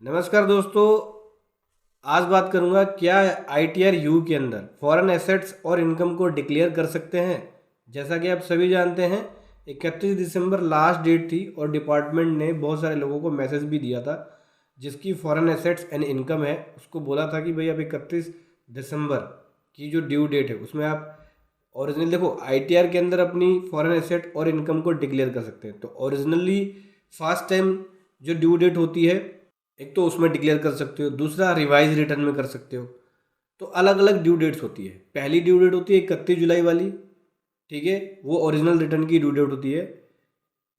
नमस्कार दोस्तों। आज बात करूंगा क्या आईटीआर यू के अंदर फॉरेन एसेट्स और इनकम को डिक्लेयर कर सकते हैं। जैसा कि आप सभी जानते हैं 31 दिसंबर लास्ट डेट थी और डिपार्टमेंट ने बहुत सारे लोगों को मैसेज भी दिया था जिसकी फॉरेन एसेट्स एंड इनकम है, उसको बोला था कि भाई अब 31 दिसंबर की जो ड्यू डेट है उसमें आप ओरिजिनल देखो आईटीआर के अंदर अपनी फॉरेन एसेट और इनकम को डिक्लेयर कर सकते हैं। तो ओरिजिनली फर्स्ट टाइम जो ड्यू डेट होती है एक तो उसमें डिक्लेयर कर सकते हो, दूसरा रिवाइज रिटर्न में कर सकते हो। तो अलग अलग ड्यू डेट्स होती है। पहली ड्यू डेट होती है 31 जुलाई वाली, ठीक है, वो ओरिजिनल रिटर्न की ड्यू डेट होती है।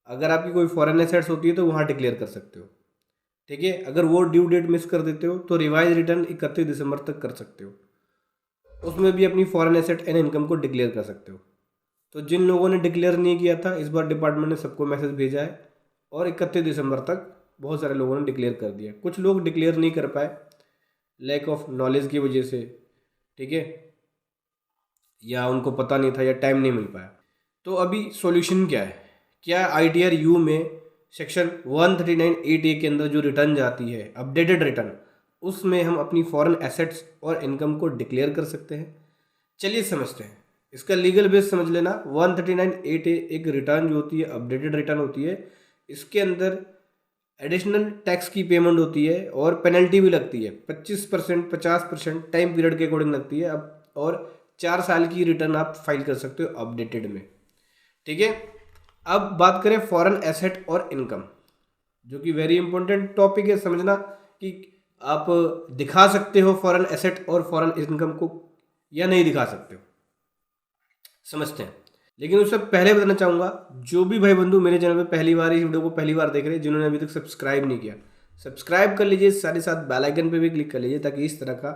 अगर आपकी कोई फॉरेन एसेट्स होती है तो वहाँ डिक्लेयर कर सकते हो, ठीक है। अगर वो ड्यू डेट मिस कर देते हो तो रिवाइज रिटर्न 31 दिसंबर तक कर सकते हो, उसमें भी अपनी फॉरेन एसेट एंड इनकम को डिक्लेयर कर सकते हो। तो जिन लोगों ने डिक्लेयर नहीं किया था इस बार डिपार्टमेंट ने सबको मैसेज भेजा है और 31 दिसंबर तक बहुत सारे लोगों ने डिक्लेयर कर दिया। कुछ लोग डिक्लेयर नहीं कर पाए लैक ऑफ नॉलेज की वजह से, ठीक है, या उनको पता नहीं था या टाइम नहीं मिल पाया। तो अभी सॉल्यूशन क्या है? क्या आईटीआर यू में सेक्शन 139(8)(a) के अंदर जो रिटर्न जाती है अपडेटेड रिटर्न, उसमें हम अपनी फॉरेन एसेट्स और इनकम को डिक्लेयर कर सकते हैं। चलिए समझते हैं इसका लीगल बेस समझ लेना। 139(8)(a) एक रिटर्न जो होती है अपडेटेड रिटर्न होती है। इसके अंदर एडिशनल टैक्स की पेमेंट होती है और पेनल्टी भी लगती है 25%, 50% टाइम पीरियड के अकॉर्डिंग लगती है। अब और 4 साल की रिटर्न आप फाइल कर सकते हो अपडेटेड में, ठीक है। अब बात करें फॉरेन एसेट और इनकम, जो कि वेरी इंपॉर्टेंट टॉपिक है समझना कि आप दिखा सकते हो फॉरेन एसेट और फॉरेन इनकम को या नहीं दिखा सकते हो, समझते हैं। लेकिन उससे पहले बताना चाहूँगा जो भी भाई बंधु मेरे चैनल पे पहली बार इस वीडियो को पहली बार देख रहे हैं, जिन्होंने अभी तक सब्सक्राइब नहीं किया, सब्सक्राइब कर लीजिए, साथ ही साथ बेल आइकन पे भी क्लिक कर लीजिए ताकि इस तरह का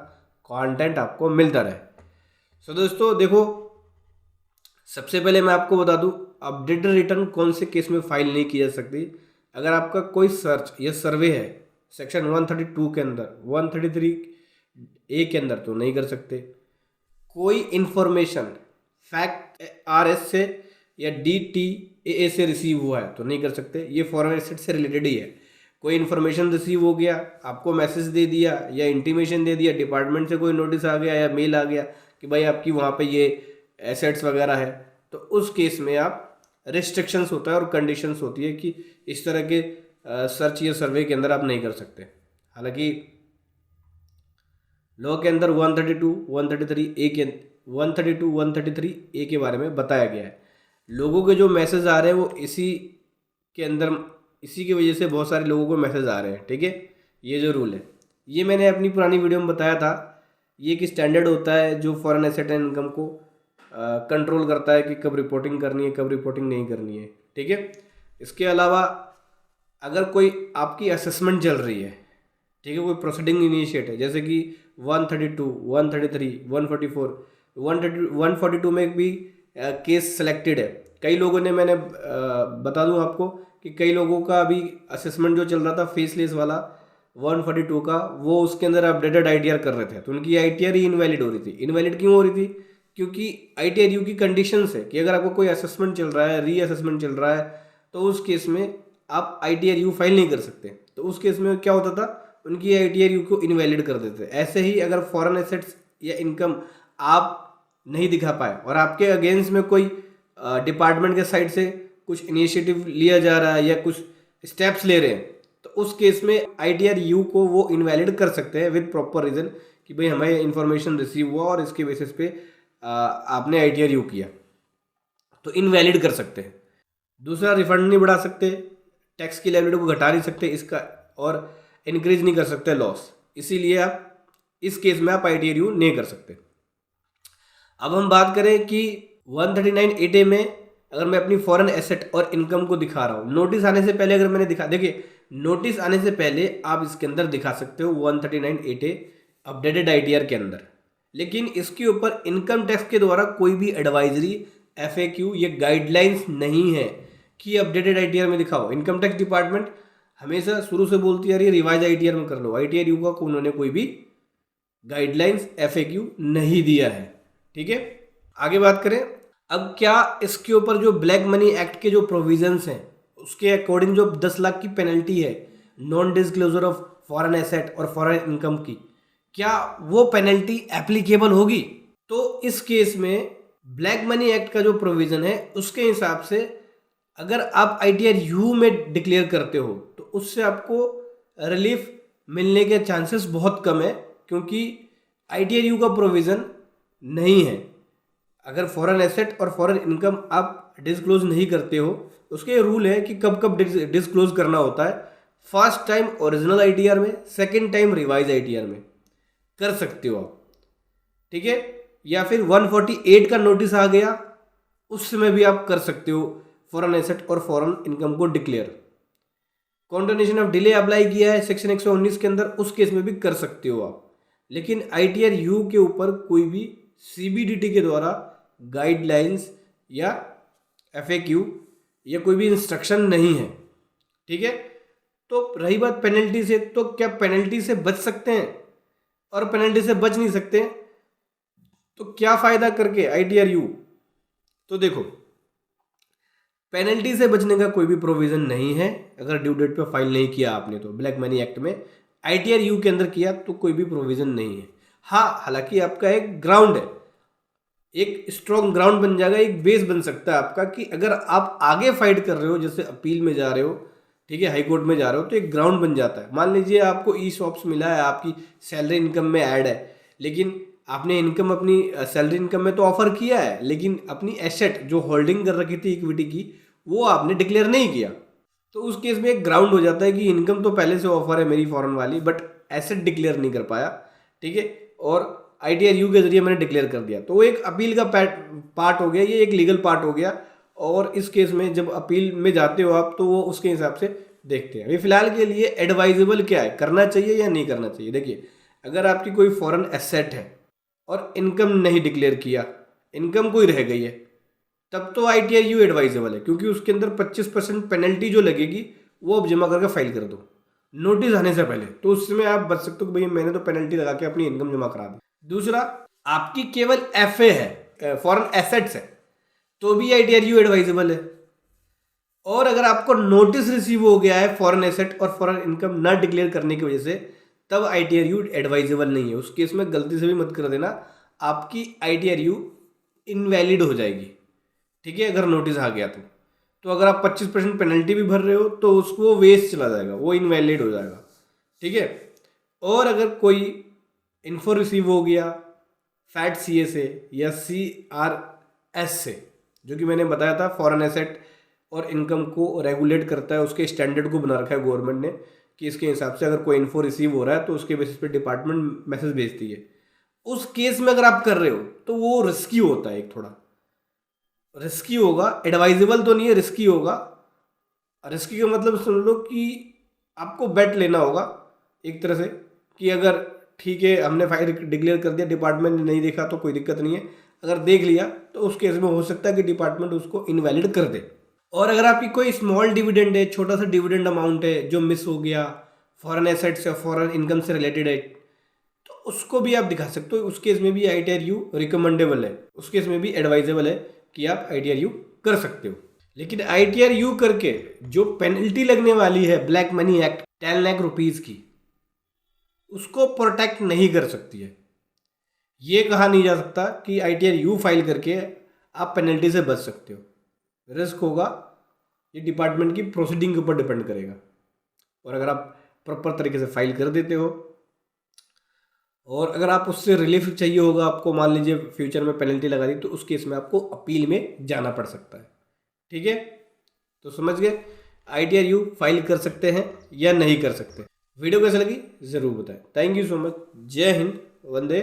कंटेंट आपको मिलता रहे। सो दोस्तों देखो, सबसे पहले मैं आपको बता दूं अपडेटेड रिटर्न कौन से केस में फाइल नहीं की जा सकती। अगर आपका कोई सर्च या सर्वे है सेक्शन 132 के अंदर, 133(a) के अंदर तो नहीं कर सकते। कोई इंफॉर्मेशन फैक्ट आरएस से या डीटीएए से रिसीव हुआ है तो नहीं कर सकते, ये फॉरेन एसेट से रिलेटेड ही है। कोई इन्फॉर्मेशन रिसीव हो गया, आपको मैसेज दे दिया या इंटीमेशन दे दिया, डिपार्टमेंट से कोई नोटिस आ गया या मेल आ गया कि भाई आपकी वहाँ पे ये एसेट्स वगैरह है, तो उस केस में आप रिस्ट्रिक्शंस होता है और कंडीशंस होती है कि इस तरह के सर्च या सर्वे के अंदर आप नहीं कर सकते। हालांकि लॉ के अंदर 132, 133 ए के 132, 133 ए के बारे में बताया गया है। लोगों के जो मैसेज आ रहे हैं वो इसी के अंदर, इसी की वजह से बहुत सारे लोगों को मैसेज आ रहे हैं, ठीक है। ये जो रूल है ये मैंने अपनी पुरानी वीडियो में बताया था। ये एक स्टैंडर्ड होता है जो फॉरेन एसेट एंड इनकम को कंट्रोल करता है कि कब रिपोर्टिंग करनी है कब रिपोर्टिंग नहीं करनी है, ठीक है। इसके अलावा अगर कोई आपकी असेसमेंट चल रही है, ठीक है, कोई प्रोसीडिंग इनिशिएट है, जैसे कि 132, 133, 144, 142 में भी केस सेलेक्टेड है। कई लोगों ने, मैंने बता दूं आपको कि कई लोगों का अभी असेसमेंट जो चल रहा था फेसलेस वाला 142 का, वो उसके अंदर अपडेटेड आईटीआर कर रहे थे तो उनकी आईटीआर ही इनवैलिड हो रही थी। इनवैलिड क्यों हो रही थी? क्योंकि आईटीआर यू की कंडीशंस है कि अगर आपको कोई असेसमेंट चल रहा है, री असेसमेंट चल रहा है, तो उस केस में आप आईटीआर यू फाइल नहीं कर सकते। तो उस केस में क्या होता था, उनकी आईटीआर यू को इनवैलिड कर देते। ऐसे ही अगर फॉरेन एसेट्स या इनकम आप नहीं दिखा पाए और आपके अगेंस्ट में कोई डिपार्टमेंट के साइड से कुछ इनिशिएटिव लिया जा रहा है या कुछ स्टेप्स ले रहे हैं, तो उस केस में आईटीआर यू को वो इनवैलिड कर सकते हैं विद प्रॉपर रीजन कि भाई हमें इन्फॉर्मेशन रिसीव हुआ और इसके बेसिस पे आपने आईटीआर यू किया, तो इनवैलिड कर सकते हैं। दूसरा, रिफंड नहीं बढ़ा सकते, टैक्स की लायबिलिटी को घटा नहीं सकते इसका, और इंक्रीज नहीं कर सकते लॉस। इसीलिए आप इस केस में आप आईटीआर यू नहीं कर सकते। अब हम बात करें कि 139(8)(a) में अगर मैं अपनी फॉरेन एसेट और इनकम को दिखा रहा हूँ, नोटिस आने से पहले अगर मैंने देखिए नोटिस आने से पहले आप इसके अंदर दिखा सकते हो 139(8)(a) अपडेटेड आईटीआर के अंदर। लेकिन इसके ऊपर इनकम टैक्स के द्वारा कोई भी एडवाइजरी, एफएक्यू या गाइडलाइंस नहीं है कि अपडेटेड आईटीआर में दिखाओ। इनकम टैक्स डिपार्टमेंट हमेशा शुरू से बोलती आ रही है रिवाइज आईटीआर में कर लो। आईटीआर यू का उन्होंने कोई भी गाइडलाइंस, एफएक्यू नहीं दिया है, ठीक है। आगे बात करें, अब क्या इसके ऊपर जो ब्लैक मनी एक्ट के जो प्रोविजंस हैं उसके अकॉर्डिंग जो 10 लाख की पेनल्टी है non disclosure of foreign asset और फॉरेन इनकम की, क्या वो पेनल्टी एप्लीकेबल होगी? तो इस केस में ब्लैक मनी एक्ट का जो प्रोविज़न है उसके हिसाब से अगर आप ITR यू में डिक्लेयर करते हो तो उससे आपको रिलीफ मिलने के चांसेस बहुत कम है, क्योंकि ITR यू का प्रोविज़न नहीं है। अगर फॉरेन एसेट और फॉरेन इनकम आप डिस्क्लोज नहीं करते हो, उसके रूल है कि कब कब डिस्क्लोज करना होता है। फर्स्ट टाइम ओरिजिनल ITR में, सेकेंड टाइम रिवाइज ITR में कर सकते हो आप, ठीक है। या फिर 148 का नोटिस आ गया, उस समय भी आप कर सकते हो फॉरेन एसेट और फॉरेन इनकम को declare. Continuation of delay apply किया है सेक्शन 119 के अंदर, उस केस में भी कर सकते हो आप। लेकिन ITR यू के ऊपर कोई भी CBDT के द्वारा गाइडलाइंस या FAQ या कोई भी इंस्ट्रक्शन नहीं है, ठीक है। तो रही बात पेनल्टी से, तो क्या पेनल्टी से बच सकते हैं? और पेनल्टी से बच नहीं सकते तो क्या फ़ायदा करके ITR यू? तो देखो, पेनल्टी से बचने का कोई भी प्रोविज़न नहीं है अगर ड्यू डेट पे फाइल नहीं किया आपने तो। ब्लैक मनी एक्ट में ITR यू के अंदर किया तो कोई भी प्रोविज़न नहीं है। हाँ, हालांकि आपका एक ग्राउंड है, एक स्ट्रॉन्ग ग्राउंड बन जाएगा, एक बेस बन सकता है आपका कि अगर आप आगे फाइट कर रहे हो, जैसे अपील में जा रहे हो, ठीक है, हाई कोर्ट में जा रहे हो, तो एक ग्राउंड बन जाता है। मान लीजिए आपको ESOPs मिला है, आपकी सैलरी इनकम में ऐड है, लेकिन आपने इनकम अपनी सैलरी इनकम में तो ऑफर किया है, लेकिन अपनी एसेट जो होल्डिंग कर रखी थी इक्विटी की, वो आपने डिक्लेयर नहीं किया। तो उस केस में एक ग्राउंड हो जाता है कि इनकम तो पहले से ऑफर है मेरी फॉरेन वाली, बट एसेट डिक्लेयर नहीं कर पाया, ठीक है, और ITR यू के जरिए मैंने डिक्लेयर कर दिया। तो वो एक अपील का पार्ट हो गया, ये एक लीगल पार्ट हो गया। और इस केस में जब अपील में जाते हो आप, तो वो उसके हिसाब से देखते हैं। अभी फिलहाल के लिए एडवाइजेबल क्या है, करना चाहिए या नहीं करना चाहिए? देखिए, अगर आपकी कोई फॉरेन एसेट है और इनकम नहीं डिक्लेयर किया, इनकम कोई रह गई है, तब तो ITR यू एडवाइजेबल है, क्योंकि उसके अंदर 25% पेनल्टी जो लगेगी वो आप जमा करके फाइल कर दो नोटिस आने से पहले, तो उसमें आप बच सकते हो कि भाई मैंने तो पेनल्टी लगा के अपनी इनकम जमा करा दी। दूसरा, आपकी केवल FA है, फॉरेन एसेट्स है, तो भी ITR यू एडवाइजेबल है। और अगर आपको नोटिस रिसीव हो गया है फॉरेन एसेट और फॉरेन इनकम ना डिक्लेयर करने की वजह से, तब ITR यू एडवाइजेबल नहीं है। उस केस में गलती से भी मत कर देना, आपकी ITR यू इनवैलिड हो जाएगी, ठीक है, अगर नोटिस आ गया तो अगर आप 25% पेनल्टी भी भर रहे हो तो उसको वेस्ट चला जाएगा, वो इनवैलिड हो जाएगा, ठीक है। और अगर कोई इन्फो रिसीव हो गया FAT-CA से या CRS से, जो कि मैंने बताया था फॉरेन एसेट और इनकम को रेगुलेट करता है, उसके स्टैंडर्ड को बना रखा है गवर्नमेंट ने कि इसके हिसाब से अगर कोई इन्फो रिसीव हो रहा है तो उसके बेसिस पे डिपार्टमेंट मैसेज भेजती है। उस केस में अगर आप कर रहे हो तो वो रिस्की होता है, एक थोड़ा रिस्की होगा, एडवाइजेबल तो नहीं है, रिस्की होगा। रिस्की का मतलब सुन लो कि आपको बेट लेना होगा एक तरह से कि अगर ठीक है हमने फाइल डिक्लेयर कर दिया, डिपार्टमेंट ने नहीं देखा तो कोई दिक्कत नहीं है, अगर देख लिया तो उस केस में हो सकता है कि डिपार्टमेंट उसको इनवैलिड कर दे। और अगर आपकी कोई स्मॉल डिविडेंड है, छोटा सा डिविडेंड अमाउंट है जो मिस हो गया, फॉरेन एसेट्स या फॉरेन इनकम से रिलेटेड है, तो उसको भी आप दिखा सकते हो। उस केस में भी ITR यू रिकमेंडेबल है, उस केस में भी एडवाइजेबल है कि आप ITR यू कर सकते हो। लेकिन ITR यू करके जो पेनल्टी लगने वाली है black money act 10 lakh rupees की, उसको प्रोटेक्ट नहीं कर सकती है। ये कहा नहीं जा सकता कि ITR यू फाइल करके आप पेनल्टी से बच सकते हो। रिस्क होगा, ये डिपार्टमेंट की प्रोसीडिंग के ऊपर डिपेंड करेगा। और अगर आप प्रॉपर तरीके से फाइल कर देते हो और अगर आप उससे रिलीफ चाहिए होगा, आपको मान लीजिए फ्यूचर में पेनल्टी लगा दी, तो उस केस में आपको अपील में जाना पड़ सकता है, ठीक है। तो समझ गए, ITR यू फाइल कर सकते हैं या नहीं कर सकते। वीडियो कैसे लगी ज़रूर बताएं। Thank you so much. जय हिंद, वंदे।